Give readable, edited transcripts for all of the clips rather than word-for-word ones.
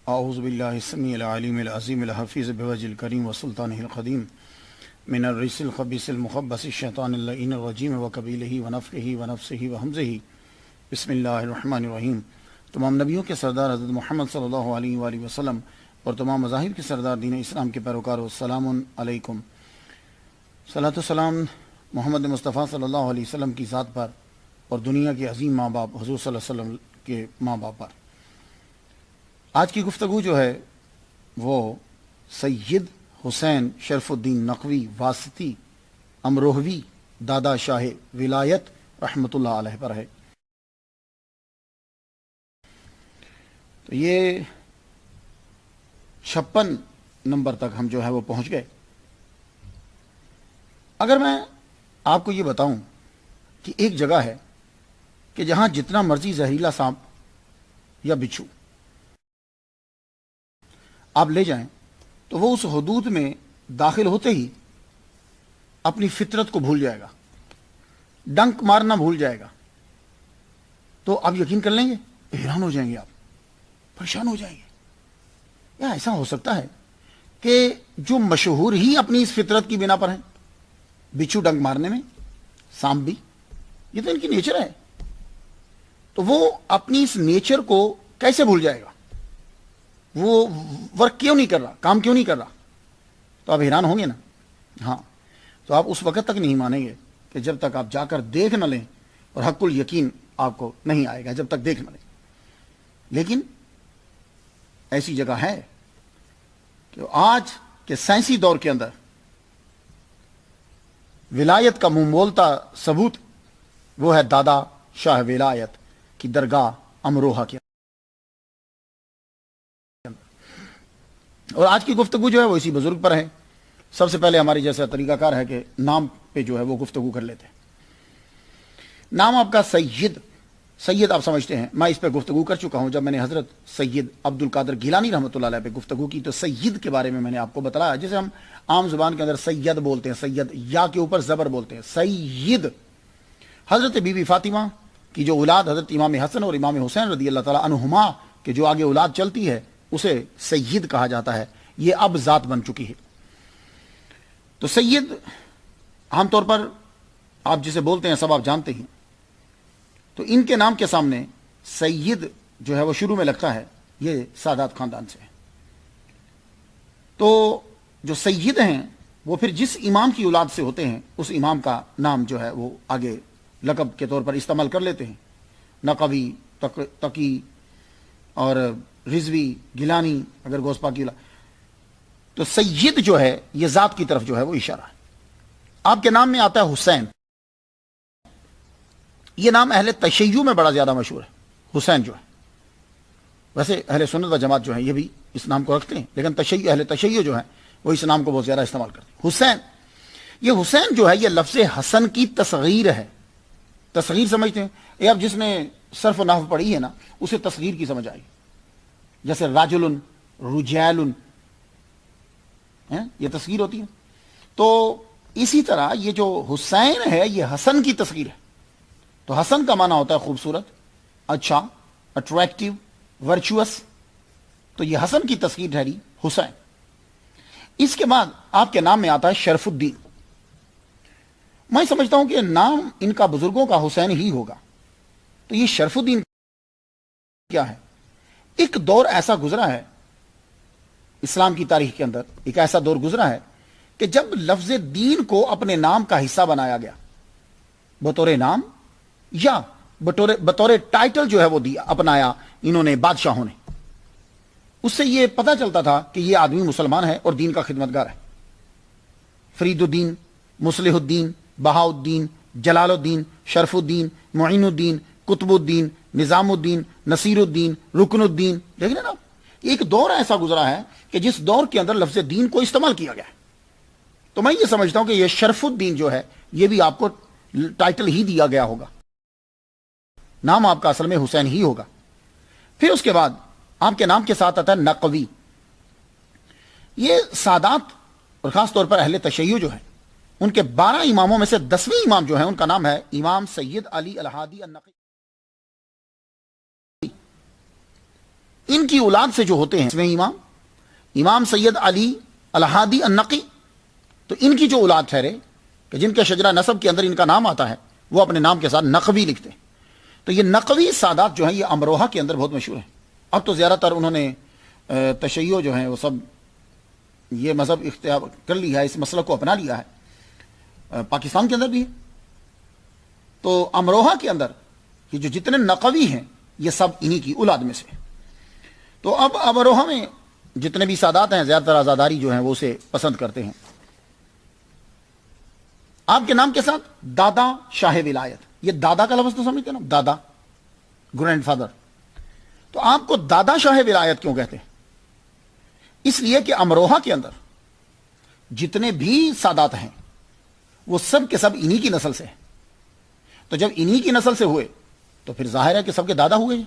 اعوذ باللہ السمیع العلیم العظیم الحفیظ بوجہ الکریم وسلطانہ القدیم من الرجس الخبیث المخبث الشیطان اللعین الرجیم وقبیلہ ونفخہ ونفسہ وہمزہ بسم اللہ الرحمن الرحیم۔ تمام نبیوں کے سردار حضرت محمد صلی اللہ علیہ وآلہ وسلم اور تمام مذاہب کے سردار دین اسلام کے پیروکاروں، السلام علیکم۔ صلاۃ و سلام محمد مصطفیٰ صلی اللہ علیہ وسلم کی ذات پر اور دنیا کے عظیم ماں باپ حضور صلی اللہ علیہ وسلم کے ماں باپ پر۔ آج کی گفتگو جو ہے وہ سید حسین شرف الدین نقوی واسطی امروہوی دادا شاہ ولایت رحمۃ اللہ علیہ پر ہے۔ تو یہ 56 نمبر تک ہم جو ہے وہ پہنچ گئے۔ اگر میں آپ کو یہ بتاؤں کہ ایک جگہ ہے کہ جہاں جتنا مرضی زہریلا سانپ یا بچھو آپ لے جائیں تو وہ اس حدود میں داخل ہوتے ہی اپنی فطرت کو بھول جائے گا، ڈنک مارنا بھول جائے گا، تو آپ یقین کر لیں گے، حیران ہو جائیں گے، آپ پریشان ہو جائیں گے۔ یا ایسا ہو سکتا ہے کہ جو مشہور ہی اپنی اس فطرت کی بنا پر ہیں، بچھو ڈنک مارنے میں، سانپ بھی، یہ تو ان کی نیچر ہے، تو وہ اپنی اس نیچر کو کیسے بھول جائے گا؟ وہ ورک کیوں نہیں کر رہا، کام کیوں نہیں کر رہا؟ تو آپ حیران ہوں گے نا۔ ہاں، تو آپ اس وقت تک نہیں مانیں گے کہ جب تک آپ جا کر دیکھ نہ لیں، اور حق الیقین آپ کو نہیں آئے گا جب تک دیکھ نہ لیں۔ لیکن ایسی جگہ ہے کہ آج کے سائنسی دور کے اندر ولایت کا منہ بولتا ثبوت وہ ہے دادا شاہ ولایت کی درگاہ امروہہ کے۔ اور آج کی گفتگو جو ہے وہ اسی بزرگ پر ہے۔ سب سے پہلے ہماری جیسا طریقہ کار ہے کہ نام پہ جو ہے وہ گفتگو کر لیتے ہیں۔ نام آپ کا سید آپ سمجھتے ہیں، میں اس پہ گفتگو کر چکا ہوں۔ جب میں نے حضرت سید عبد القادر گیلانی رحمۃ اللہ علیہ پہ گفتگو کی تو سید کے بارے میں نے آپ کو بتایا، جسے ہم عام زبان کے اندر سید بولتے ہیں، سید یا کے اوپر زبر بولتے ہیں، سید۔ حضرت بی بی فاطمہ کی جو اولاد حضرت امام حسن اور امام حسین رضی اللہ تعالی عنہما کے جو آگے اولاد چلتی ہے اسے سید کہا جاتا ہے، یہ اب ذات بن چکی ہے۔ تو سید عام طور پر آپ جسے بولتے ہیں سب آپ جانتے ہیں، تو ان کے نام کے سامنے سید جو ہے وہ شروع میں لگتا ہے، یہ سادات خاندان سے ہے۔ تو جو سید ہیں وہ پھر جس امام کی اولاد سے ہوتے ہیں اس امام کا نام جو ہے وہ آگے لقب کے طور پر استعمال کر لیتے ہیں، نقوی، تقی اور رضوی، گیلانی اگر گوس پاک کی اولاد۔ تو سید جو ہے یہ ذات کی طرف جو ہے وہ اشارہ ہے۔ آپ کے نام میں آتا ہے حسین، یہ نام اہل تشیع میں بڑا زیادہ مشہور ہے، حسین جو ہے۔ ویسے اہل سنت و جماعت جو ہیں یہ بھی اس نام کو رکھتے ہیں، لیکن اہل تشیع جو ہیں وہ اس نام کو بہت زیادہ استعمال کرتے ہیں، حسین۔ یہ حسین جو ہے یہ لفظ حسن کی تصغیر ہے۔ تصغیر سمجھتے ہیں؟ یہ اب جس نے صرف و نحو پڑھی ہے نا اسے تصغیر کی سمجھ آئی، جیسے راجل، رجال، یہ تصغیر ہوتی ہے۔ تو اسی طرح یہ جو حسین ہے یہ حسن کی تصغیر ہے۔ تو حسن کا معنی ہوتا ہے خوبصورت، اچھا، اٹریکٹیو، ورچوس، تو یہ حسن کی تصغیر ٹھہری حسین۔ اس کے بعد آپ کے نام میں آتا ہے شرف الدین۔ میں سمجھتا ہوں کہ نام ان کا بزرگوں کا حسین ہی ہوگا، تو یہ شرف الدین کیا ہے؟ ایک دور ایسا گزرا ہے اسلام کی تاریخ کے اندر، ایک ایسا دور گزرا ہے کہ جب لفظ دین کو اپنے نام کا حصہ بنایا گیا، بطور نام یا بطور ٹائٹل جو ہے وہ دیا، اپنایا انہوں نے، بادشاہوں نے۔ اس سے یہ پتہ چلتا تھا کہ یہ آدمی مسلمان ہے اور دین کا خدمتگار ہے۔ فرید الدین، مصلح الدین، بہاء الدین، جلال الدین، شرف الدین، معین الدین، قطب الدین، نظام الدین، نصیر الدین، رکن الدین۔ دیکھ لیں نا، ایک دور ایسا گزرا ہے کہ جس دور کے اندر لفظ دین کو استعمال کیا گیا ہے۔ تو میں یہ سمجھتا ہوں کہ یہ شرف الدین جو ہے یہ بھی آپ کو ٹائٹل ہی دیا گیا ہوگا، نام آپ کا اصل میں حسین ہی ہوگا۔ پھر اس کے بعد آپ کے نام کے ساتھ آتا ہے نقوی۔ یہ سادات اور خاص طور پر اہل تشیع جو ہیں ان کے 12 اماموں میں سے 10ویں امام جو ہے ان کا نام ہے امام سید علی الہادی النقوی۔ ان کی اولاد سے جو ہوتے ہیں اس میں امام سید علی الہادی النقی، تو ان کی جو اولاد ٹھہرے کہ جن کے شجرہ نسب کے اندر ان کا نام آتا ہے، وہ اپنے نام کے ساتھ نقوی لکھتے ہیں۔ تو یہ نقوی سادات جو ہیں یہ امروہہ کے اندر بہت مشہور ہیں۔ اب تو زیادہ تر انہوں نے تشیع جو ہیں وہ سب یہ مذہب اختیار کر لیا ہے، اس مسئلہ کو اپنا لیا ہے، پاکستان کے اندر بھی ہے۔ تو امروہہ کے اندر یہ جو جتنے نقوی ہیں یہ سب انہی کی اولاد میں سے۔ تو اب امروہہ میں جتنے بھی سادات ہیں زیادہ تر آزاداری جو ہیں وہ اسے پسند کرتے ہیں۔ آپ کے نام کے ساتھ دادا شاہ ولایت، یہ دادا کا لفظ تو سمجھتے ہیں نا، دادا گرینڈ فادر، تو آپ کو دادا شاہ ولایت کیوں کہتے ہیں؟ اس لیے کہ امروہہ کے اندر جتنے بھی سادات ہیں وہ سب کے سب انہی کی نسل سے ہیں۔ تو جب انہی کی نسل سے ہوئے تو پھر ظاہر ہے کہ سب کے دادا ہوئے۔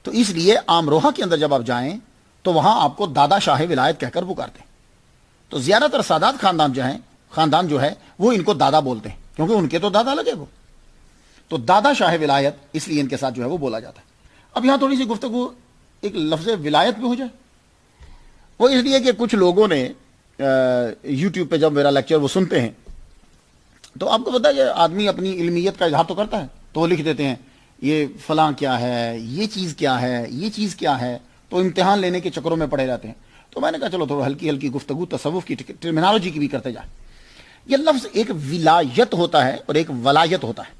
تو اس لیے امروہہ کے اندر جب آپ جائیں تو وہاں آپ کو دادا شاہ ولایت کہہ کر پکارتے ہیں۔ تو زیادہ تر سادات خاندان جو ہے وہ ان کو دادا بولتے ہیں، کیونکہ ان کے تو دادا لگے وہ، تو دادا شاہ ولایت اس لیے ان کے ساتھ جو ہے وہ بولا جاتا ہے۔ اب یہاں تھوڑی سی گفتگو ایک لفظ ولایت پہ ہو جائے، وہ اس لیے کہ کچھ لوگوں نے یوٹیوب پہ جب میرا لیکچر وہ سنتے ہیں تو آپ کو پتا ہے کہ آدمی اپنی علمیت کا اظہار تو کرتا ہے، تو وہ لکھ دیتے ہیں یہ فلاں کیا ہے، یہ چیز کیا ہے، یہ چیز کیا ہے، تو امتحان لینے کے چکروں میں پڑے رہتے ہیں۔ تو میں نے کہا چلو تھوڑا ہلکی گفتگو تصوف کی ٹرمینالوجی کی بھی کرتے جائیں۔ یہ لفظ ایک ولایت ہوتا ہے اور ایک ولایت ہوتا ہے۔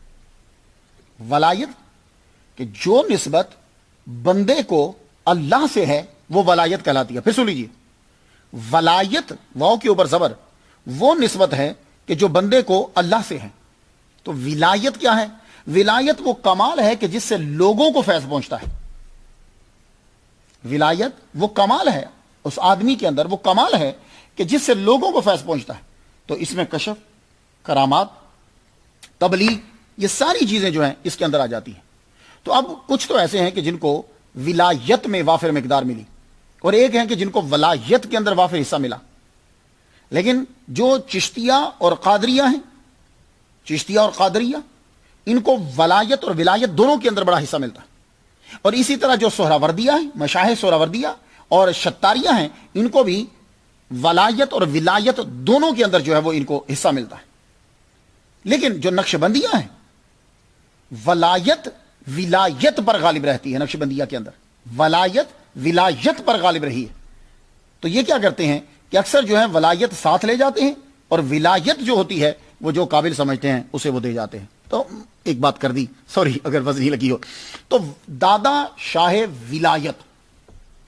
ولایت کہ جو نسبت بندے کو اللہ سے ہے وہ ولایت کہلاتی ہے۔ پھر سن لیجیے، ولایت واو کے اوپر زبر، وہ نسبت ہے کہ جو بندے کو اللہ سے ہے۔ تو ولایت کیا ہے؟ ولایت وہ کمال ہے کہ جس سے لوگوں کو فیض پہنچتا ہے۔ ولایت وہ کمال ہے اس آدمی کے اندر، وہ کمال ہے کہ جس سے لوگوں کو فیض پہنچتا ہے۔ تو اس میں کشف، کرامات، تبلیغ، یہ ساری چیزیں جو ہیں اس کے اندر آ جاتی ہیں۔ تو اب کچھ تو ایسے ہیں کہ جن کو ولایت میں وافر مقدار ملی، اور ایک ہیں کہ جن کو ولایت کے اندر وافر حصہ ملا۔ لیکن جو چشتیہ اور قادریہ ہیں، چشتیہ اور قادریہ، ان کو ولایت اور ولایت دونوں کے اندر بڑا حصہ ملتا ہے۔ اور اسی طرح جو سہراوردیہ ہیں، مشاہد سہراوردیہ اور شتاریہ ہیں، ان کو بھی ولایت اور ولایت دونوں کے اندر جو ہے وہ ان کو حصہ ملتا ہے۔ لیکن جو نقشبندیہ ہیں، ولایت ولایت پر غالب رہتی ہے۔ نقشبندیہ کے اندر ولایت ولایت پر غالب رہی ہے۔ تو یہ کیا کرتے ہیں کہ اکثر جو ہے ولایت ساتھ لے جاتے ہیں، اور ولایت جو ہوتی ہے وہ جو قابل سمجھتے ہیں اسے وہ دے جاتے ہیں۔ تو ایک بات کر دی، سوری اگر وزنی لگی ہو، تو دادا شاہ ولایت،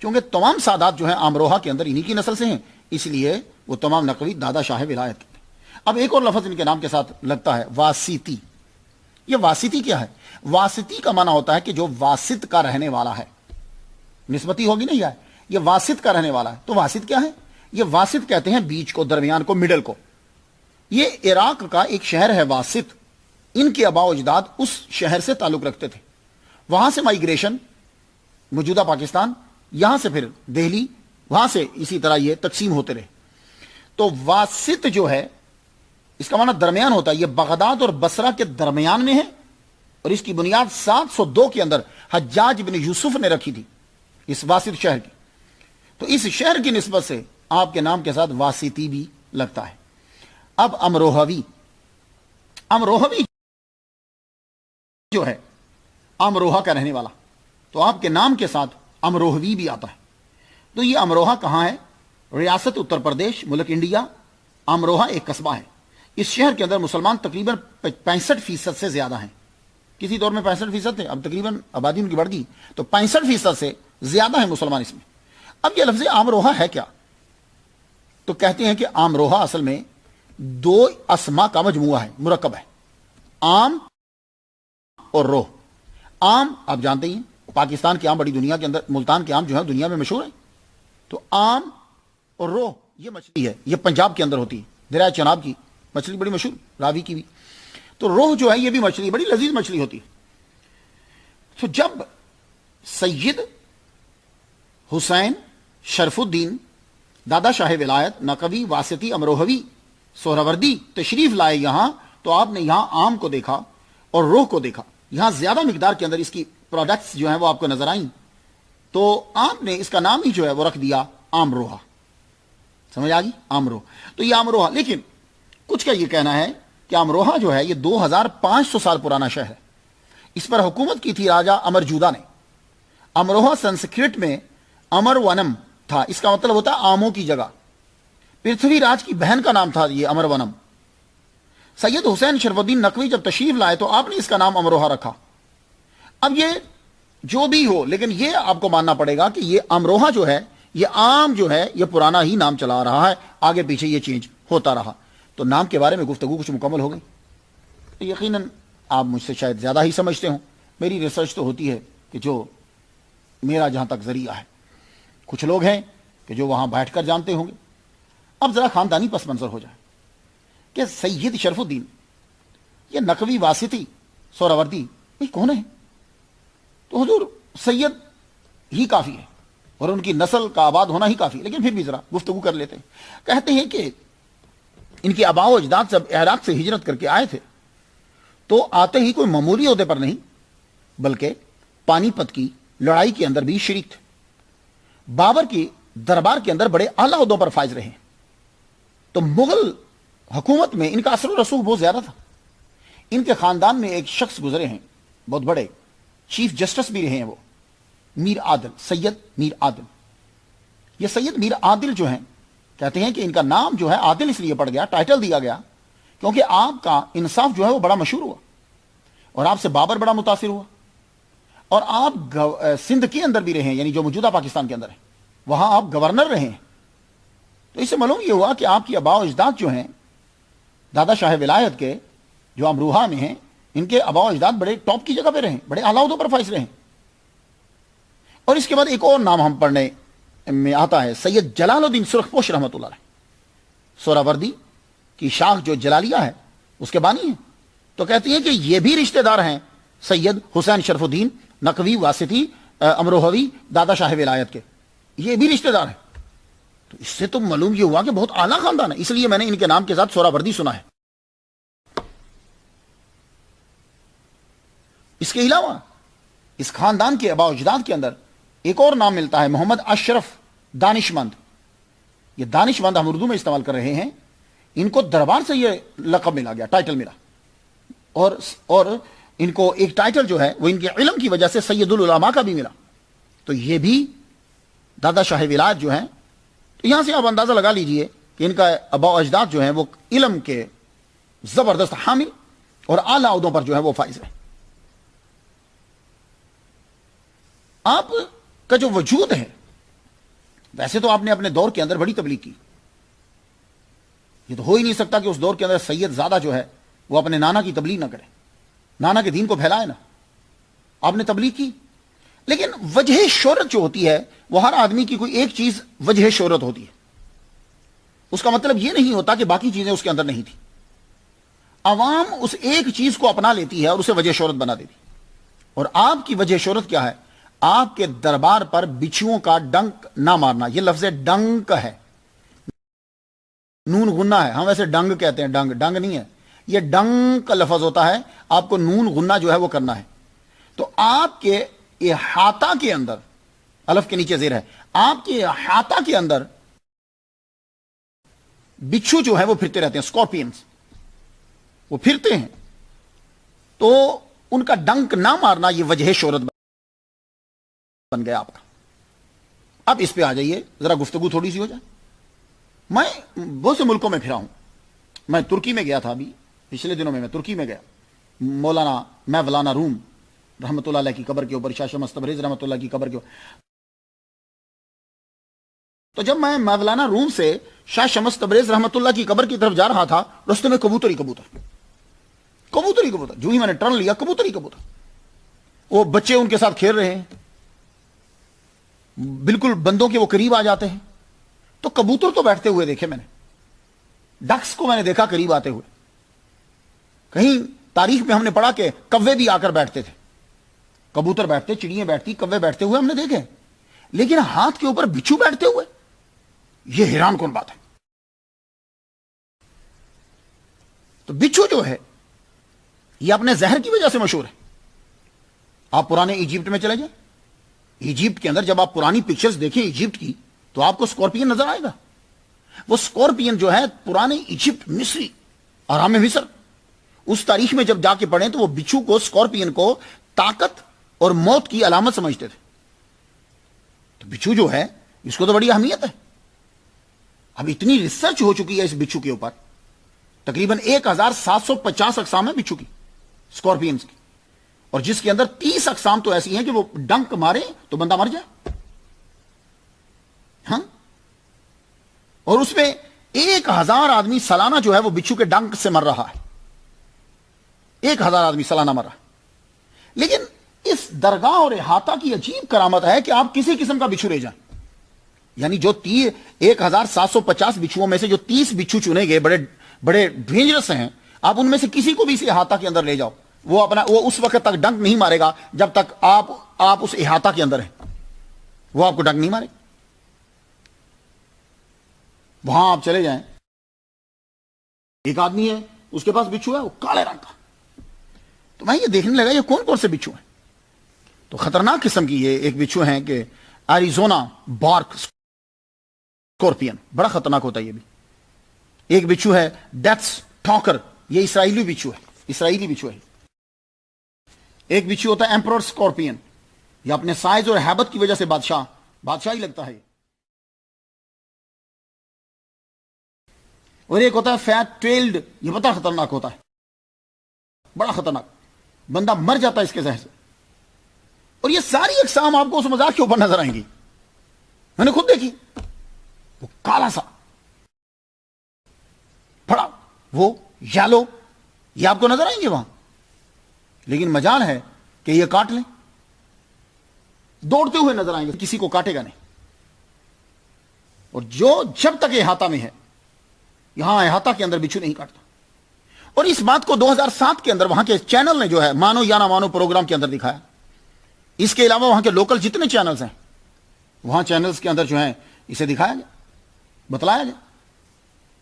چونکہ تمام سادات جو ہیں امروہہ کے اندر انہی کی نسل سے ہیں، اس لیے وہ تمام نقوی دادا شاہ ولایت کہتے ہیں۔ اب ایک اور لفظ ان کے نام کے ساتھ لگتا ہے، واسطی۔ یہ واسطی کیا ہے؟ واسطی کا معنی ہوتا ہے کہ جو واسط کا رہنے والا ہے۔ نسبتی ہوگی نہیں، یہ واسط کا رہنے والا ہے۔ تو واسط کیا ہے؟ یہ واسط کہتے ہیں بیچ کو، درمیان کو، مڈل کو۔ یہ عراق کا ایک شہر ہے واسط، ان کے آباء و اجداد اس شہر سے تعلق رکھتے تھے۔ وہاں سے مائیگریشن موجودہ پاکستان، یہاں سے پھر دہلی، وہاں سے اسی طرح یہ تقسیم ہوتے رہے۔ تو واسط جو ہے اس کا معنی درمیان ہوتا ہے۔ یہ بغداد اور بصرہ کے درمیان میں ہے، اور اس کی بنیاد 702 کے اندر حجاج بن یوسف نے رکھی تھی، اس واسط شہر کی۔ تو اس شہر کی نسبت سے آپ کے نام کے ساتھ واسطی بھی لگتا ہے۔ اب امروہوی جو ہے امروہہ کا رہنے والا، تو آپ کے نام کے ساتھ امروہوی بھی آتا ہے۔ تو یہ امروہہ کہاں ہے؟ ریاست اتر پردیش، ملک انڈیا۔ امروہہ ایک قصبہ ہے۔ اس شہر کے اندر مسلمان تقریباً 65% سے زیادہ ہیں۔ کسی دور میں 65% تھے، اب تقریباً آبادی ان کی بڑھ گئی، تو 65% سے زیادہ ہیں مسلمان اس میں۔ اب یہ لفظ امروہہ ہے کیا؟ تو کہتے ہیں کہ امروہہ اصل میں 2 اسما کا مجموعہ ہے، مرکب ہے، آم اور روح۔ آم آپ جانتے ہیں پاکستان کے آم بڑی دنیا کے اندر، ملتان کے آم جو ہے دنیا میں مشہور ہے۔ تو آم اور روح یہ مچھلی ہے، یہ پنجاب کے اندر ہوتی ہے، دریائے چناب کی مچھلی بڑی مشہور، راوی کی بھی۔ تو روح جو ہے یہ بھی مچھلی بڑی لذیذ مچھلی ہوتی ہے۔ تو جب سید حسین شرف الدین دادا شاہ ولایت نقوی واسطی امروہوی سہراوردی تشریف لائے یہاں، تو آپ نے یہاں آم کو دیکھا اور روح کو دیکھا۔ یہاں زیادہ مقدار کے اندر اس کی پروڈکٹس جو ہیں وہ آپ کو نظر آئیں۔ تو آپ نے اس کا نام ہی جو ہے وہ رکھ دیا آمروہا. سمجھ آ گئی؟ آمروہ. تو یہ آمروہا، لیکن کچھ کا یہ کہنا ہے کہ آمروہا جو ہے یہ 2500 سال پرانا شہر ہے. اس پر حکومت کی تھی راجا امرجودا نے. امروہا سنسکرت میں امر ونم تھا، اس کا مطلب ہوتا ہے آموں کی جگہ. پرتھوی راج کی بہن کا نام تھا یہ امر ونم. سید حسین شرف الدین نقوی جب تشریف لائے تو آپ نے اس کا نام امروہا رکھا. اب یہ جو بھی ہو، لیکن یہ آپ کو ماننا پڑے گا کہ یہ امروہا جو ہے یہ عام جو ہے یہ پرانا ہی نام چلا رہا ہے، آگے پیچھے یہ چینج ہوتا رہا. تو نام کے بارے میں گفتگو کچھ مکمل ہو گئی. یقیناً آپ مجھ سے شاید زیادہ ہی سمجھتے ہوں. میری ریسرچ تو ہوتی ہے کہ جو میرا جہاں تک ذریعہ ہے. کچھ لوگ ہیں کہ جو وہاں بیٹھ کر جانتے ہوں گے. اب ذرا خاندانی پس منظر ہو جائے کہ سید شرف الدین یہ نقوی واسطی سہروردی یہ کون ہے؟ تو حضور سید ہی کافی ہے اور ان کی نسل کا آباد ہونا ہی کافی ہے، لیکن پھر بھی ذرا گفتگو کر لیتے ہیں. کہتے ہیں کہ ان کے آباء و اجداد جب عراق سے ہجرت کر کے آئے تھے تو آتے ہی کوئی معمولی عہدے پر نہیں بلکہ پانی پت کی لڑائی کے اندر بھی شریک تھے. بابر کی دربار کے اندر بڑے اعلیٰ عہدوں پر فائز رہے. تو مغل حکومت میں ان کا اثر و رسوخ بہت زیادہ تھا. ان کے خاندان میں ایک شخص گزرے ہیں بہت بڑے، چیف جسٹس بھی رہے ہیں، وہ میر عادل، سید میر عادل. یہ سید میر عادل جو ہیں کہتے ہیں کہ ان کا نام جو ہے عادل اس لیے پڑ گیا، ٹائٹل دیا گیا کیونکہ آپ کا انصاف جو ہے وہ بڑا مشہور ہوا اور آپ سے بابر بڑا متاثر ہوا. اور آپ سندھ کے اندر بھی رہے ہیں، یعنی جو موجودہ پاکستان کے اندر ہے، وہاں آپ گورنر رہے ہیں. تو اس سے معلوم یہ ہوا کہ آپ کی آباء و اجداد جو ہیں دادا شاہ ولایت کے جو امروہا میں ہیں، ان کے آباء و اجداد بڑے ٹاپ کی جگہ پہ رہے، بڑے اعلیٰ عہدوں پر فائز رہے. اور اس کے بعد ایک اور نام ہم پڑھنے میں آتا ہے، سید جلال الدین سرخپوش رحمۃ اللہ علیہ. سہروردی کی شاخ جو جلالیہ ہے اس کے بانی ہیں. تو کہتے ہیں کہ یہ بھی رشتہ دار ہیں سید حسین شرف الدین نقوی واسطی امروہوی دادا شاہ ولایت کے، یہ بھی رشتہ دار ہیں. تو اس سے تو معلوم یہ ہوا کہ بہت اعلیٰ خاندان ہے، اس لیے میں نے ان کے نام کے ساتھ سہروردی سنا ہے. اس کے علاوہ اس خاندان کے آباء و اجداد کے اندر ایک اور نام ملتا ہے، محمد اشرف دانشمند. یہ دانشمند ہم اردو میں استعمال کر رہے ہیں. ان کو دربار سے یہ لقب ملا گیا، ٹائٹل ملا. اور ان کو ایک ٹائٹل جو ہے وہ ان کے علم کی وجہ سے سید العلماء کا بھی ملا. تو یہ بھی دادا شاہ ولایت جو ہیں. تو یہاں سے آپ اندازہ لگا لیجئے کہ ان کا آباء و اجداد جو ہیں وہ علم کے زبردست حامل اور اعلیٰ عہدوں پر جو ہے وہ فائز ہیں. آپ کا جو وجود ہے، ویسے تو آپ نے اپنے دور کے اندر بڑی تبلیغ کی. یہ تو ہو ہی نہیں سکتا کہ اس دور کے اندر سید زادہ جو ہے وہ اپنے نانا کی تبلیغ نہ کرے، نانا کے دین کو پھیلائے نا. آپ نے تبلیغ کی، لیکن وجہ شہرت جو ہوتی ہے وہ ہر آدمی کی کوئی ایک چیز وجہ شہرت ہوتی ہے. اس کا مطلب یہ نہیں ہوتا کہ باقی چیزیں اس کے اندر نہیں تھی. عوام اس ایک چیز کو اپنا لیتی ہے اور اسے وجہ شہرت بنا دیتی. اور آپ کی وجہ شہرت کیا ہے؟ آپ کے دربار پر بچھوؤں کا ڈنک نہ مارنا. یہ لفظ ڈنک ہے، نون غنہ ہے. ہم ویسے ڈنگ کہتے ہیں، ڈنگ ڈنگ نہیں ہے، یہ ڈنگ کا لفظ ہوتا ہے. آپ کو نون غنہ جو ہے وہ کرنا ہے. تو آپ کے احاطہ کے اندر، الف کے نیچے زیر ہے، آپ کے احاطہ کے اندر بچھو جو ہے وہ پھرتے رہتے ہیں، اسکارپینز وہ پھرتے ہیں. تو ان کا ڈنک نہ مارنا یہ وجہ شہرت بن گیا آپ کا. اب اس پہ آ جائیے، ذرا گفتگو تھوڑی سی ہو جائے. میں بہت سے ملکوں میں پھرا ہوں. میں ترکی میں گیا تھا، ابھی پچھلے دنوں میں ترکی میں گیا. مولانا مولانا روم رحمۃ اللہ علیہ کی قبر کے اوپر، شاہ شمس تبریز رحمۃ اللہ کی قبر کے اوپر. تو جب میں مولانا روم سے شاہ شمس تبریز رحمۃ اللہ کی قبر کی طرف جا رہا تھا، رستے میں کبوتر ہی کبوتر، کبوتر ہی کبوتر. جو ہی میں نے ٹرن لیا، کبوتر ہی کبوتر. وہ بچے ان کے ساتھ کھیل رہے ہیں، بالکل بندوں کے وہ قریب آ جاتے ہیں. تو کبوتر تو بیٹھتے ہوئے دیکھے میں نے، ڈکس کو میں نے دیکھا قریب آتے ہوئے. کہیں تاریخ میں ہم نے پڑھا کہ کوے بھی آ کر بیٹھتے تھے. کبوتر بیٹھتے، چڑیاں بیٹھتی، کوے بیٹھتے ہوئے ہم نے دیکھے. لیکن ہاتھ کے اوپر بچھو بیٹھتے ہوئے، یہ حیران کن بات ہے. تو بچھو جو ہے یہ اپنے زہر کی وجہ سے مشہور ہے. آپ پرانے ایجپٹ میں چلے جائیں، ایجپٹ کے اندر جب آپ پرانی پکچرز دیکھیں ایجپٹ کی تو آپ کو سکورپین نظر آئے گا. وہ سکورپین جو ہے پرانے ایجپٹ مصری آرام مصر اس تاریخ میں جب جا کے پڑھیں تو وہ بچھو کو سکورپین کو طاقت اور موت کی علامت سمجھتے تھے. تو بچھو جو ہے اس کو تو بڑی اہمیت ہے. اب اتنی ریسرچ ہو چکی ہے اس بچھو کے اوپر, تقریباً 1750 اقسام ہیں بچھو کی, سکورپینز کی, اور جس کے اندر 30 اقسام تو ایسی ہیں کہ وہ ڈنک مارے تو بندہ مر جائے. ہاں, اور اس میں 1000 آدمی سالانہ جو ہے وہ بچھو کے ڈنک سے مر رہا ہے. 1000 آدمی سالانہ مر رہا ہے. لیکن اس درگاہ اور احاطہ کی عجیب کرامت ہے کہ آپ کسی قسم کا بچھو لے جائیں, یعنی جو 1750 بچھوؤں میں سے جو 30 بچھو چنے گئے بڑے بڑے ڈینجرس ہیں, آپ ان میں سے کسی کو بھی اس احاطہ کے اندر لے جاؤ, وہ اس وقت تک ڈنک نہیں مارے گا جب تک آپ اس احاطہ کے اندر ہیں. وہ آپ کو ڈنک نہیں مارے. وہاں آپ چلے جائیں, ایک آدمی ہے اس کے پاس بچھو ہے وہ کالے رنگ کا, تو میں یہ دیکھنے لگا یہ کون کون سے بچھو ہیں. تو خطرناک قسم کی یہ ایک بچھو ہیں کہ ایریزونا بارک سکورپین, بڑا خطرناک ہوتا ہے یہ بھی. ایک بچھو ہے ڈیتھس ٹاکر, یہ اسرائیلی بچھو ہے. ایک بچھو ہوتا ہے ایمپرور سکورپین, یہ اپنے سائز اور ہیبت کی وجہ سے بادشاہی لگتا ہے. اور ایک ہوتا ہے فیٹ ٹیلڈ, یہ بڑا خطرناک ہوتا ہے, بڑا خطرناک, بندہ مر جاتا ہے اس کے زہر سے. اور یہ ساری اقسام آپ کو اس مزاق کے اوپر نظر آئیں گی, میں نے خود دیکھی. وہ کالا سا بڑا, وہ یالو, یہ آپ کو نظر آئیں گے وہاں. لیکن مجال ہے کہ یہ کاٹ لیں, دوڑتے ہوئے نظر آئیں گے, کسی کو کاٹے گا نہیں. اور جب تک احاطہ میں ہے, یہاں احاطہ کے اندر بچھو نہیں کاٹتا. اور اس بات کو 2007 کے اندر وہاں کے چینل نے جو ہے مانو یا نہ مانو پروگرام کے اندر دکھایا. اس کے علاوہ وہاں کے لوکل جتنے چینلز ہیں وہاں چینلز کے اندر جو ہیں اسے دکھایا گیا, بتلایا گیا.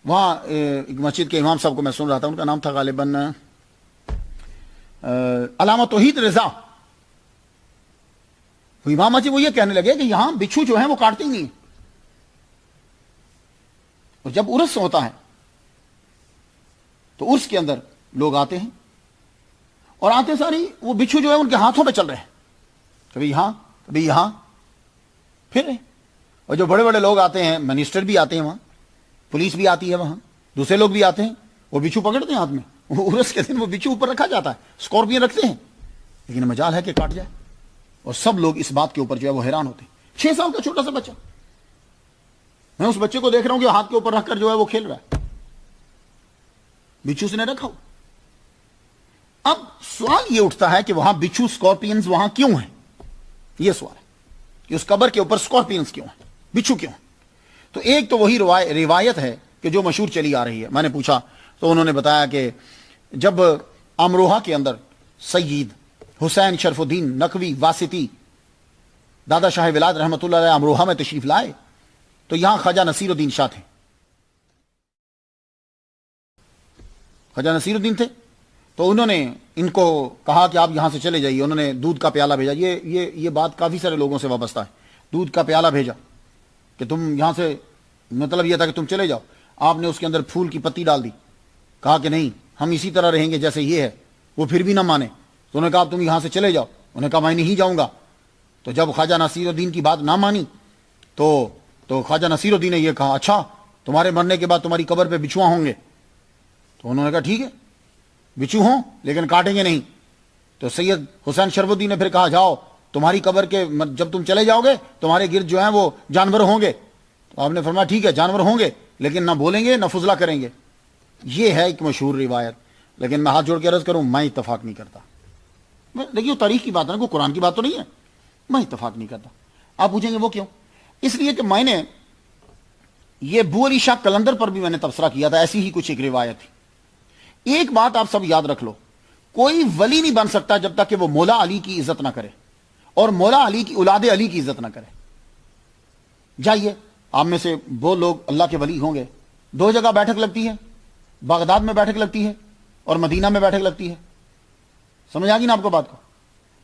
وہاں ایک مسجد کے امام صاحب کو میں سن رہا تھا, ان کا نام تھا غالباً علامہ توحید رضا. وہ امام مسجد وہ یہ کہنے لگے کہ یہاں بچھو جو ہیں وہ کاٹتے ہی نہیں. اور جب عرس ہوتا ہے تو عرس کے اندر لوگ آتے ہیں, اور آتے ساری وہ بچھو جو ہے ان کے ہاتھوں پہ چل رہے ہیں, کبھی یہاں کبھی یہاں پھر. اور جو بڑے بڑے لوگ آتے ہیں, منسٹر بھی آتے ہیں وہاں, پولیس بھی آتی ہے وہاں, دوسرے لوگ بھی آتے ہیں, وہ بچھو پکڑتے ہیں ہاتھ میں. عرس کے دن وہ بچھو اوپر رکھا جاتا ہے, سکورپین رکھتے ہیں, لیکن مجال ہے کہ کاٹ جائے. اور سب لوگ اس بات کے اوپر جو ہے وہ حیران ہوتے ہیں. 6 سال کا چھوٹا سا بچہ, میں اس بچے کو دیکھ رہا ہوں کہ ہاتھ کے اوپر رکھ کر جو ہے وہ کھیل رہا ہے, بچھو سے نے رکھا ہو. اب سوال یہ اٹھتا ہے کہ وہاں بچھو سکورپینز وہاں کیوں ہیں؟ یہ سوال ہے کہ اس قبر کے اوپر سکورپینز کیوں ہیں, بچھو کیوں ہیں؟ تو ایک تو وہی روایت ہے کہ جو مشہور چلی آ رہی ہے. میں نے پوچھا تو انہوں نے بتایا کہ جب امروہہ کے اندر سید حسین شرف الدین نقوی واسطی دادا شاہ ولاد رحمۃ اللہ علیہ امروہہ میں تشریف لائے تو یہاں خواجہ نصیر الدین شاہ تھے. خواجہ نصیر الدین تھے تو انہوں نے ان کو کہا کہ آپ یہاں سے چلے جائیے. انہوں نے دودھ کا پیالہ بھیجا. یہ بات کافی سارے لوگوں سے وابستہ ہے. دودھ کا پیالہ بھیجا کہ تم یہاں سے, مطلب یہ تھا کہ تم چلے جاؤ. آپ نے اس کے اندر پھول کی پتی ڈال دی, کہا کہ نہیں ہم اسی طرح رہیں گے جیسے یہ ہے. وہ پھر بھی نہ مانے تو انہوں نے کہا تم یہاں سے چلے جاؤ. انہوں نے کہا میں نہیں جاؤں گا. تو جب خواجہ نصیر الدین کی بات نہ مانی تو خواجہ نصیر الدین نے یہ کہا اچھا تمہارے مرنے کے بعد تمہاری قبر پہ بچھوا ہوں گے. تو انہوں نے کہا ٹھیک ہے بچھو ہوں لیکن کاٹیں گے نہیں. تو سید حسین شرف الدین نے پھر کہا جاؤ تمہاری قبر کے جب تم چلے جاؤ گے تمہارے گرد جو ہیں وہ جانور ہوں گے. تو آپ نے فرمایا ٹھیک ہے جانور ہوں گے لیکن نہ بولیں گے نہ فضلہ کریں گے. یہ ہے ایک مشہور روایت. لیکن میں ہاتھ جوڑ کے عرض کروں میں اتفاق نہیں کرتا. دیکھیے تاریخ کی بات ہے, کوئی قرآن کی بات تو نہیں ہے. میں اتفاق نہیں کرتا. آپ پوچھیں گے وہ کیوں؟ اس لیے کہ میں نے یہ بو علی شاہ قلندر پر بھی میں نے تبصرہ کیا تھا, ایسی ہی کچھ ایک روایت تھی. ایک بات آپ سب یاد رکھ لو, کوئی ولی نہیں بن سکتا جب تک کہ وہ مولا علی کی عزت نہ کرے اور مولا علی کی اولاد علی کی عزت نہ کرے. جائیے آپ میں سے وہ لوگ اللہ کے ولی ہوں گے, 2 جگہ بیٹھک لگتی ہے, بغداد میں بیٹھک لگتی ہے اور مدینہ میں بیٹھک لگتی ہے. سمجھ آ گئی نا آپ کو بات کو؟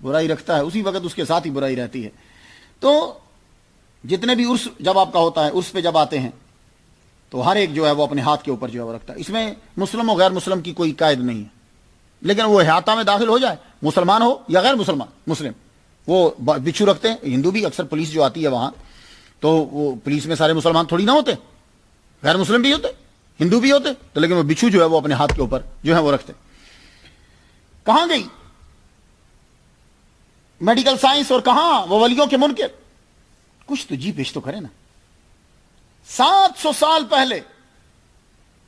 برائی رکھتا ہے اسی وقت اس کے ساتھ ہی برائی رہتی ہے. تو جتنے بھی عرس جب آپ کا ہوتا ہے, عرس پہ جب آتے ہیں تو ہر ایک جو ہے وہ اپنے ہاتھ کے اوپر جو ہے وہ رکھتا ہے. اس میں مسلم و غیر مسلم کی کوئی قائد نہیں ہے, لیکن وہ احاطہ میں داخل ہو جائے, مسلمان ہو یا غیر مسلم, وہ بچھو رکھتے ہیں. ہندو بھی اکثر پولیس جو آتی ہے وہاں, تو وہ پولیس میں سارے مسلمان تھوڑی نہ ہوتے, غیر مسلم بھی ہوتے, ہندو بھی ہوتے, تو لیکن وہ بچھو جو ہے وہ اپنے ہاتھ کے اوپر جو ہے وہ رکھتے. کہاں گئی میڈیکل سائنس, اور کہاں وہ ولیوں کے منکر؟ کچھ تو جی پیش تو کرے نا. 700 سال پہلے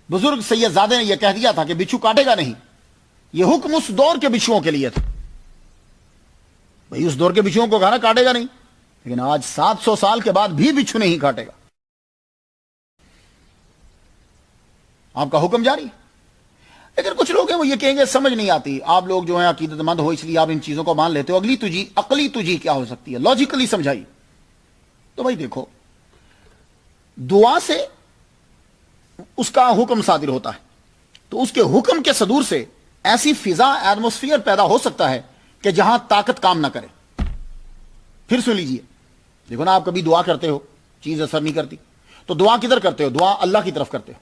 بزرگ سید زادے نے یہ کہہ دیا تھا کہ بچھو کاٹے گا نہیں. یہ حکم اس دور کے بچھوؤں کے لیے تھا. بھئی اس دور کے بچھوؤں کو کہا کاٹے گا نہیں, لیکن آج 700 سال کے بعد بھی بچھو نہیں کاٹے گا. آپ کا حکم جاری. لیکن کچھ لوگ ہیں وہ یہ کہیں گے سمجھ نہیں آتی, آپ لوگ جو ہیں عقیدت مند ہو اس لیے آپ ان چیزوں کو مان لیتے ہو, عقلی تجھی کیا ہو سکتی ہے, لاجیکلی سمجھائی. تو بھائی دیکھو, دعا سے اس کا حکم صادر ہوتا ہے, تو اس کے حکم کے صدور سے ایسی فضا ایٹموسفیئر پیدا ہو سکتا ہے کہ جہاں طاقت کام نہ کرے. پھر سن لیجئے, دیکھو نا, آپ کبھی دعا کرتے ہو چیز اثر نہیں کرتی, تو دعا کدھر کرتے ہو؟ دعا اللہ کی طرف کرتے ہو,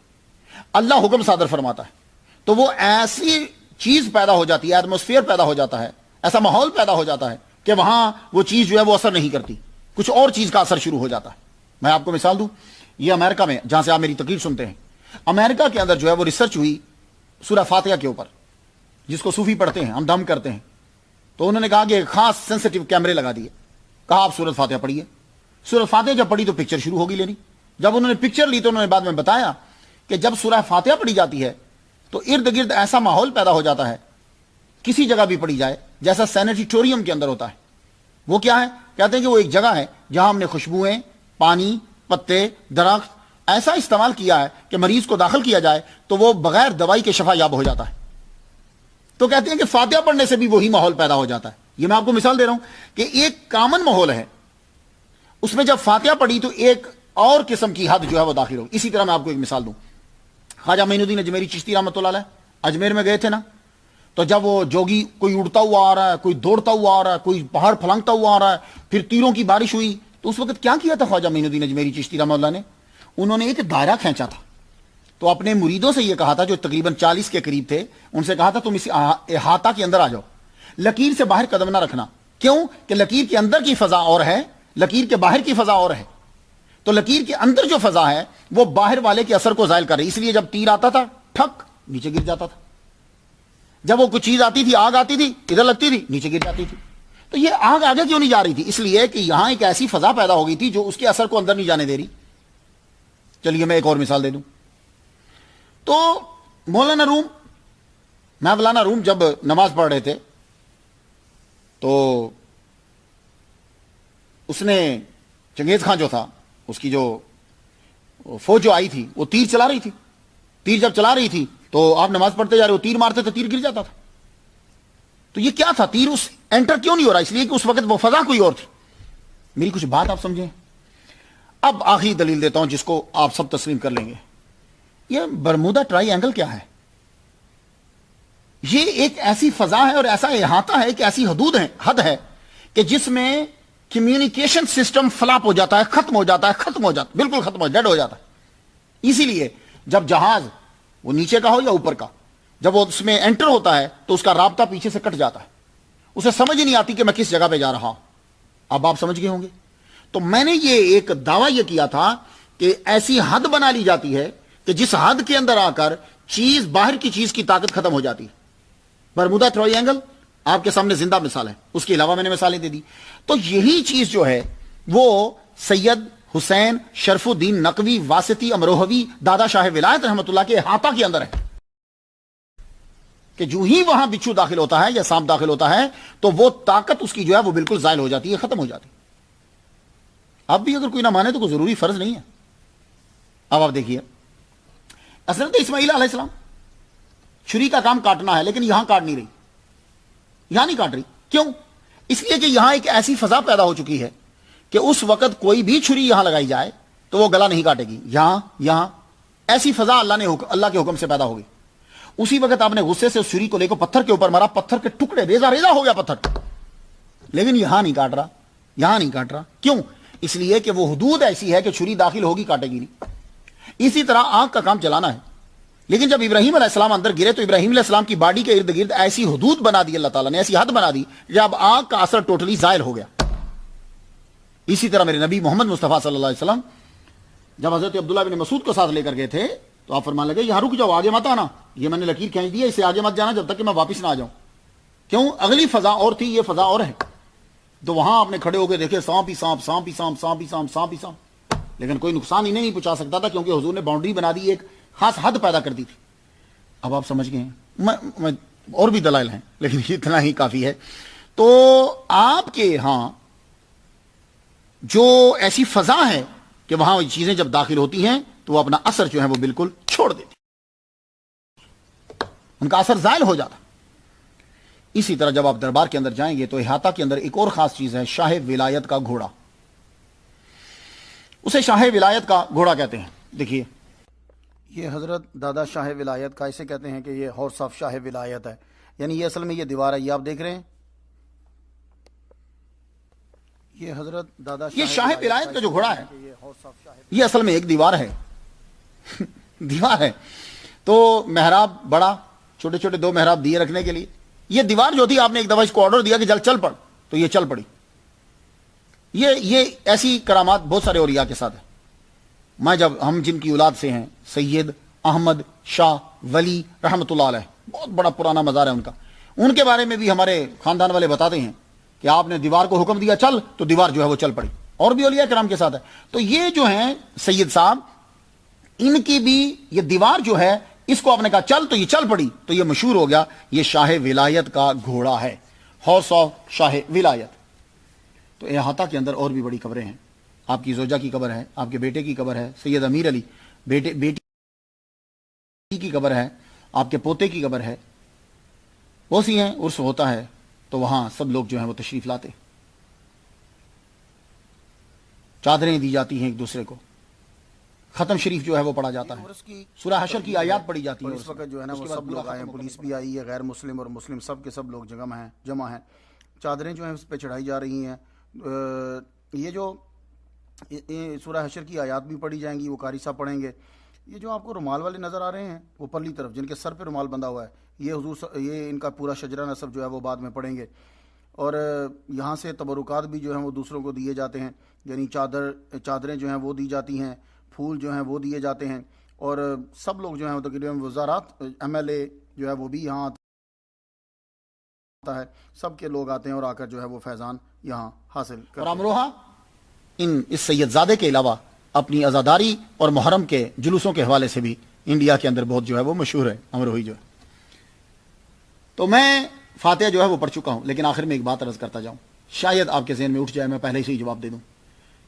اللہ حکم صادر فرماتا ہے, تو وہ ایسی چیز پیدا ہو جاتی ہے, ایٹموسفیئر پیدا ہو جاتا ہے, ایسا ماحول پیدا ہو جاتا ہے کہ وہاں وہ چیز جو ہے وہ اثر نہیں کرتی, کچھ اور چیز کا اثر شروع ہو جاتا ہے. میں آپ کو مثال دوں, یہ امریکہ میں, جہاں سے آپ میری تقریر سنتے ہیں, امریکہ کے اندر جو ہے وہ ریسرچ ہوئی سورہ فاتحہ کے اوپر, جس کو صوفی پڑھتے ہیں, ہم دم کرتے ہیں. تو انہوں نے کہا کہ خاص سینسیٹیو کیمرے لگا دیے, کہا آپ سورہ فاتحہ پڑھیے. سورہ فاتحہ جب پڑھی تو پکچر شروع ہوگی لینی. جب انہوں نے پکچر لی تو انہوں نے بعد میں بتایا کہ جب سورہ فاتحہ پڑھی جاتی ہے تو ارد گرد ایسا ماحول پیدا ہو جاتا ہے, کسی جگہ بھی پڑھی جائے, جیسا سینیٹیٹوریم کے اندر ہوتا ہے. وہ کیا ہے؟ کہتے ہیں کہ وہ ایک جگہ ہے جہاں ہم نے خوشبوئیں, پانی, پتے, درخت ایسا استعمال کیا ہے کہ مریض کو داخل کیا جائے تو وہ بغیر دوائی کے شفا یاب ہو جاتا ہے. تو کہتے ہیں کہ فاتحہ پڑھنے سے بھی وہی ماحول پیدا ہو جاتا ہے. یہ میں آپ کو مثال دے رہا ہوں کہ ایک کامن ماحول ہے, اس میں جب فاتحہ پڑھی تو ایک اور قسم کی حد جو ہے وہ داخل ہو. اسی طرح میں آپ کو ایک مثال دوں, خواجہ معین الدین اجمیری چشتی رحمۃ اللہ علیہ اجمیر میں گئے تھے نا, تو جب وہ جوگی کوئی اڑتا ہوا آ رہا ہے, کوئی دوڑتا ہوا آ رہا ہے, کوئی پہاڑ پھلانگتا ہوا آ رہا ہے, پھر تیروں کی بارش ہوئی, تو اس وقت کیا کیا تھا خواجہ معین الدین اجمیری چشتی رحمۃ اللہ نے؟ انہوں نے ایک دائرہ کھینچا تھا. تو اپنے مریدوں سے یہ کہا تھا جو تقریباً 40 کے قریب تھے, ان سے کہا تھا تم اس احاطہ کے اندر آ جاؤ, لکیر سے باہر قدم نہ رکھنا. کیوں کہ لکیر کے اندر کی فضا اور ہے, لکیر کے باہر کی فضا اور ہے. تو لکیر کے اندر جو فضا ہے وہ باہر والے کے اثر کو زائل کر رہی, اس لیے جب تیر آتا تھا ٹھک نیچے گر جاتا تھا. جب وہ کچھ چیز آتی تھی, آگ آتی تھی, ادھر لگتی تھی, نیچے گر جاتی تھی. تو یہ آگ آگے کیوں نہیں جا رہی تھی؟ اس لیے کہ یہاں ایک ایسی فضا پیدا ہو گئی تھی جو اس کے اثر کو اندر نہیں جانے دے رہی. چلیے میں ایک اور مثال دے دوں. تو مولانا روم جب نماز پڑھ رہے تھے تو اس نے, چنگیز خان جو تھا, اس کی جو فوج جو آئی تھی وہ تیر چلا رہی تھی. تیر جب چلا رہی تھی تو آپ نماز پڑھتے جا رہے ہو, تیر مارتے تو تیر گر جاتا تھا. تو یہ کیا تھا؟ تیر اس انٹر کیوں نہیں ہو رہا؟ اس لیے کہ اس وقت وہ فضا کوئی اور تھی. میری کچھ بات آپ سمجھیں. اب آخری دلیل دیتا ہوں جس کو آپ سب تسلیم کر لیں گے. یہ برمودا ٹرائی اینگل کیا ہے؟ یہ ایک ایسی فضا ہے اور ایسا احاطہ ہے, ایک ایسی حد ہے کہ جس میں کمیونیکیشن سسٹم فلاپ ہو جاتا ہے, ختم ہو جاتا ہے, بالکل ختم ڈیڈ ہو جاتا ہے. اسی لیے جب جہاز وہ نیچے کا ہو یا اوپر کا, جب وہ اس میں انٹر ہوتا ہے تو اس کا رابطہ پیچھے سے کٹ جاتا ہے, اسے سمجھ ہی نہیں آتی کہ میں کس جگہ پہ جا رہا ہوں. اب آپ سمجھ گئے ہوں گے. تو میں نے یہ ایک دعویٰ یہ کیا تھا کہ ایسی حد بنا لی جاتی ہے کہ جس حد کے اندر آ کر چیز, باہر کی چیز کی طاقت ختم ہو جاتی ہے. برمودا ٹرائی اینگل آپ کے سامنے زندہ مثال ہے, اس کے علاوہ میں نے مثالیں دے دی. تو یہی چیز جو ہے وہ سید حسین شرف الدین نقوی واسطی امروہوی دادا شاہ ولایت رحمۃ اللہ کے احاطہ کے اندر ہے کہ جو ہی وہاں بچھو داخل ہوتا ہے یا سانپ داخل ہوتا ہے تو وہ طاقت اس کی جو ہے وہ بالکل زائل ہو جاتی ہے, ختم ہو جاتی ہے. اب بھی اگر کوئی نہ مانے تو کوئی ضروری فرض نہیں ہے. اب آپ دیکھیے, حضرت اسماعیل علیہ السلام چھری کا کام کاٹنا ہے, لیکن یہاں کاٹ نہیں رہی, یہاں نہیں کاٹ رہی. کیوں؟ اس لیے کہ یہاں ایک ایسی فضا پیدا ہو چکی ہے کہ اس وقت کوئی بھی چھری یہاں لگائی جائے تو وہ گلا نہیں کاٹے گی. یہاں ایسی فضا اللہ کے حکم سے پیدا ہوگی. اسی وقت آپ نے غصے سے اس چھری کو لے کو پتھر کے اوپر مارا, پتھر کے ٹکڑے ریزہ ریزہ ہو گیا پتھر. لیکن یہاں نہیں کاٹ رہا، یہاں نہیں کاٹ رہا. کیوں؟ اس لیے کہ وہ حدود ایسی ہے کہ چھری داخل ہوگی کاٹے گی نہیں. اسی طرح آنکھ کا کام چلانا ہے. لیکن جب ابراہیم علیہ السلام اندر گرے تو ابراہیم علیہ السلام کی باڈی کے ارد گرد ایسی حدود بنا دی اللہ تعالیٰ نے، ایسی حد بنا دی جب آنکھ کا اثر ٹوٹلی زائل ہو گیا. اسی طرح میرے نبی محمد مصطفیٰ صلی اللہ علیہ وسلم جب حضرت عبداللہ بن مسعود کو ساتھ لے کر گئے تھے تو آپ فرمانے لگے یہاں رک جاؤ، آگے مت آنا، یہ میں نے لکیر کھینچ دی ہے، اسے آگے مت جانا جب تک کہ میں واپس نہ آ جاؤں. کیوں؟ اگلی فضا اور تھی، یہ فضا اور ہے. تو وہاں آپ نے کھڑے ہو کے دیکھے سانپ ہی سانپ، سانپ ہی سانپ، سانپ ہی سانپ، سانپ ہی سانپ، لیکن کوئی نقصان انہیں نہیں پہنچا سکتا تھا کیونکہ حضور نے باؤنڈری بنا دی، ایک خاص حد پیدا کر دی تھی. اب آپ سمجھ گئے ہیں، اور بھی دلائل ہیں لیکن اتنا ہی کافی ہے. تو آپ کے ہاں جو ایسی فضا ہے کہ وہاں چیزیں جب داخل ہوتی ہیں تو وہ اپنا اثر جو ہے وہ بالکل چھوڑ دیتی، ان کا اثر زائل ہو جاتا. اسی طرح جب آپ دربار کے اندر جائیں گے تو احاطہ کے اندر ایک اور خاص چیز ہے، شاہ ولایت کا گھوڑا. اسے شاہ ولایت کا گھوڑا کہتے ہیں. دیکھیے یہ حضرت دادا شاہ ولایت کا، اسے کہتے ہیں کہ یہ ہارس آف شاہ ولایت ہے. یعنی یہ اصل میں یہ دیوار ہے، یہ آپ دیکھ رہے ہیں، یہ حضرت دادا یہ شاہ ولایت کا جو گھوڑا ہے یہ اصل میں ایک دیوار ہے. دیوار ہے. تو محراب بڑا، چھوٹے چھوٹے 2 محراب دیے رکھنے کے لیے. یہ دیوار جو تھی آپ نے ایک دفعہ اس کو آرڈر دیا کہ جلد چل پڑ، تو یہ چل پڑی. یہ ایسی کرامات بہت سارے اولیاء کے ساتھ ہے. میں جب ہم جن کی اولاد سے ہیں، سید احمد شاہ ولی رحمۃ اللہ علیہ، بہت بڑا پرانا مزار ہے ان کا، ان کے بارے میں بھی ہمارے خاندان والے بتاتے ہیں کہ آپ نے دیوار کو حکم دیا چل تو دیوار جو ہے وہ چل پڑی. اور بھی اولیاء کرام کے ساتھ ہے. تو یہ جو ہیں سید صاحب، ان کی بھی یہ دیوار جو ہے اس کو آپ نے کہا چل تو یہ چل پڑی، تو یہ مشہور ہو گیا یہ شاہ ولایت کا گھوڑا ہے، ہارس آف شاہ ولایت. تو احاطہ کے اندر اور بھی بڑی قبریں ہیں. آپ کی زوجہ کی قبر ہے، آپ کے بیٹے کی قبر ہے، سید امیر علی بیٹی کی قبر ہے، آپ کے پوتے کی قبر ہے. وہ سی ہیں، عرس ہوتا ہے تو وہاں سب لوگ جو ہیں وہ تشریف لاتے، چادریں دی جاتی ہیں ایک دوسرے کو، ختم شریف جو ہے وہ پڑھا جاتا ہے، سورہ حشر کی آیات پڑھی جاتی ہیں. اس وقت جو ہے نا وہ سب لوگ آئے ہیں، پولیس بھی آئی ہے، غیر مسلم اور مسلم سب کے سب لوگ جمع ہیں. چادریں جو ہیں اس پہ چڑھائی جا رہی ہیں. یہ جو سورہ حشر کی آیات بھی پڑھی جائیں گی، وہ قاری صاحب پڑھیں گے. یہ جو آپ کو رومال والے نظر آ رہے ہیں وہ پرلی طرف جن کے سر پہ رومال بندھا ہوا ہے، یہ ان کا پورا شجرہ نسب جو ہے وہ بعد میں پڑھیں گے. اور یہاں سے تبرکات بھی جو ہیں وہ دوسروں کو دیے جاتے ہیں، یعنی چادریں جو ہیں وہ دی جاتی ہیں، پھول جو ہیں وہ دیے جاتے ہیں. اور سب لوگ جو ہیں وہ تقریباً وزارات MLA جو ہے وہ بھی یہاں آتا ہے، سب کے لوگ آتے ہیں اور آ کر جو ہے وہ فیضان یہاں حاصل کرتے ہیں. اور امروہہ اس سید زادے کے علاوہ اپنی عزاداری اور محرم کے جلوسوں کے حوالے سے بھی انڈیا کے اندر بہت جو ہے وہ مشہور ہے امروہی جو ہے. تو میں فاتحہ جو ہے وہ پڑھ چکا ہوں، لیکن آخر میں ایک بات عرض کرتا جاؤں، شاید آپ کے ذہن میں اٹھ جائے، میں پہلے سے ہی جواب دے دوں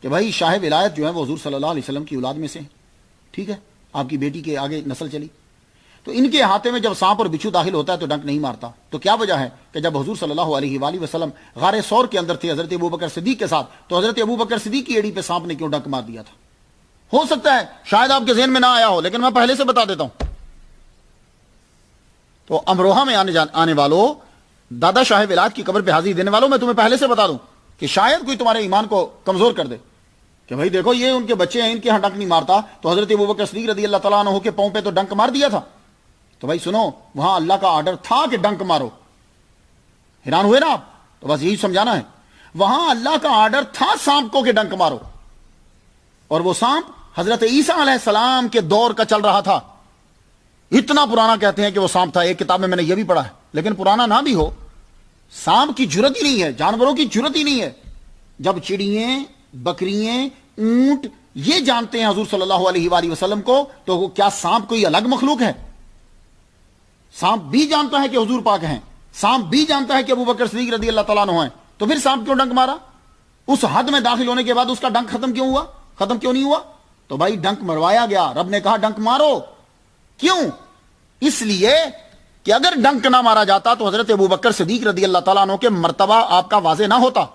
کہ بھائی شاہ ولایت جو ہے وہ حضور صلی اللہ علیہ وسلم کی اولاد میں سے ہیں. ٹھیک ہے، آپ کی بیٹی کے آگے نسل چلی، تو ان کے ہاتھے میں جب سانپ اور بچھو داخل ہوتا ہے تو ڈنک نہیں مارتا. تو کیا وجہ ہے کہ جب حضور صلی اللہ علیہ وآلہ وسلم غار ثور کے اندر تھے حضرت ابوبکر صدیق کے ساتھ، تو حضرت ابوبکر صدیق کی ایڑی پہ سانپ نے کیوں ڈنک مار دیا تھا؟ ہو سکتا ہے شاید آپ کے ذہن میں نہ آیا ہو، لیکن میں پہلے سے بتا دیتا ہوں. تو امروہہ میں آنے والوں، دادا شاہ ولایت کی قبر پہ حاضری دینے والوں، میں تمہیں پہلے سے بتا دوں کہ شاید کوئی تمہارے ایمان کو کمزور کر دے کہ بھائی دیکھو یہ ان کے بچے ہیں، ان کے ہاں ڈنک نہیں مارتا، تو حضرت ابوبکر صدیق رضی اللہ تعالیٰ عنہ کے پاؤں پہ تو ڈنک مار دیا تھا. تو بھائی سنو، وہاں اللہ کا آرڈر تھا کہ ڈنک مارو. حیران ہوئے نا آپ؟ تو بس یہی سمجھانا ہے، وہاں اللہ کا آرڈر تھا سانپ کو کہ ڈنک مارو، اور وہ سانپ حضرت عیسیٰ علیہ السلام کے دور کا چل رہا تھا. اتنا پرانا کہتے ہیں کہ وہ سانپ تھا. ایک کتاب میں نے یہ بھی پڑھا ہے، لیکن پرانا نہ بھی ہو، سانپ کی جرت ہی نہیں ہے، جانوروں کی جرت ہی نہیں ہے. جب چڑییں، بکریاں، اونٹ یہ جانتے ہیں حضور صلی اللہ علیہ وآلہ وسلم کو، تو کیا سانپ کوئی الگ مخلوق ہے؟ سانپ بھی جانتا ہے کہ حضور پاک ہیں، سانپ بھی جانتا ہے کہ ابوبکر صدیق رضی اللہ تعالیٰ عنہ ہیں، تو پھر سانپ کیوں ڈنک مارا؟ اس حد میں داخل ہونے کے بعد اس کا ڈنک ختم کیوں نہیں ہوا؟ تو بھائی ڈنک مروایا گیا، رب نے کہا ڈنک مارو. کیوں؟ اس لیے کہ اگر ڈنک نہ مارا جاتا تو حضرت ابوبکر صدیق رضی اللہ تعالیٰ عنہ کے مرتبہ آپ کا واضح نہ ہوتا.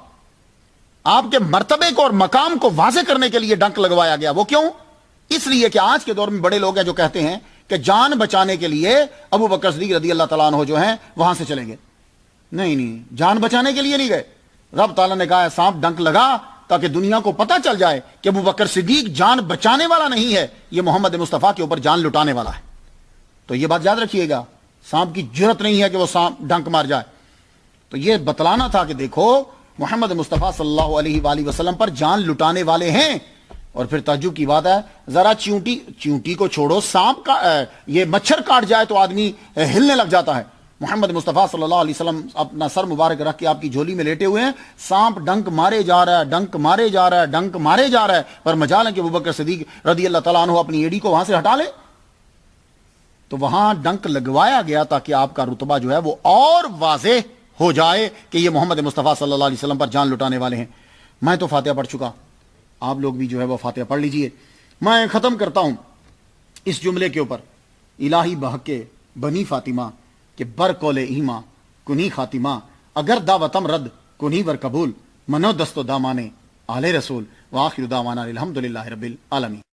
آپ کے مرتبے کو اور مقام کو واضح کرنے کے لیے ڈنک لگوایا گیا. وہ کیوں؟ اس لیے کہ آج کے دور میں بڑے لوگ ہیں جو کہتے ہیں کہ جان بچانے کے لیے ابوبکر صدیق رضی اللہ تعالیٰ عنہ جو ہیں وہاں سے چلیں گے. نہیں، جان بچانے کے لیے نہیں گئے، رب تعالیٰ نے کہا ہے سانپ ڈنک لگا تاکہ دنیا کو پتہ چل جائے کہ ابو بکر صدیق جان بچانے والا نہیں ہے، یہ محمد مصطفیٰ کے اوپر جان لٹانے والا ہے۔ تو یہ بات یاد رکھیے گا، سانپ کی جرت نہیں ہے کہ وہ سانپ ڈنک مار جائے۔ تو یہ بتلانا تھا کہ دیکھو محمد مصطفیٰ صلی اللہ علیہ وآلہ وسلم پر جان لٹانے والے ہیں۔ اور پھر تعجب کی بات ہے، ذرا چیونٹی کو چھوڑو، سانپ کا یہ مچھر کاٹ جائے تو آدمی ہلنے لگ جاتا ہے، محمد مصطفیٰ صلی اللہ علیہ وسلم اپنا سر مبارک رکھ کے آپ کی جھولی میں لیٹے ہوئے ہیں، سانپ ڈنک مارے جا رہا ہے، ڈنک مارے جا رہا ہے، ڈنک مارے جا رہا ہے، پر مجال ہے کہ ابوبکر صدیق رضی اللہ تعالیٰ عنہ اپنی ایڑی کو وہاں سے ہٹا لے۔ تو وہاں ڈنک لگوایا گیا تاکہ آپ کا رتبہ جو ہے وہ اور واضح ہو جائے کہ یہ محمد مصطفیٰ صلی اللہ علیہ وسلم پر جان لٹانے والے ہیں۔ میں تو فاتحہ پڑھ چکا، آپ لوگ بھی جو ہے وہ فاتحہ پڑھ لیجئے۔ میں ختم کرتا ہوں اس جملے کے اوپر، الہی بحق بنی فاطمہ کہ بر قول ایما کنی خاتمہ، اگر دعوتم رد کنی ور قبول، منو دست و دامانے آل رسول، وآخر دعوانا الحمدللہ رب العالمین۔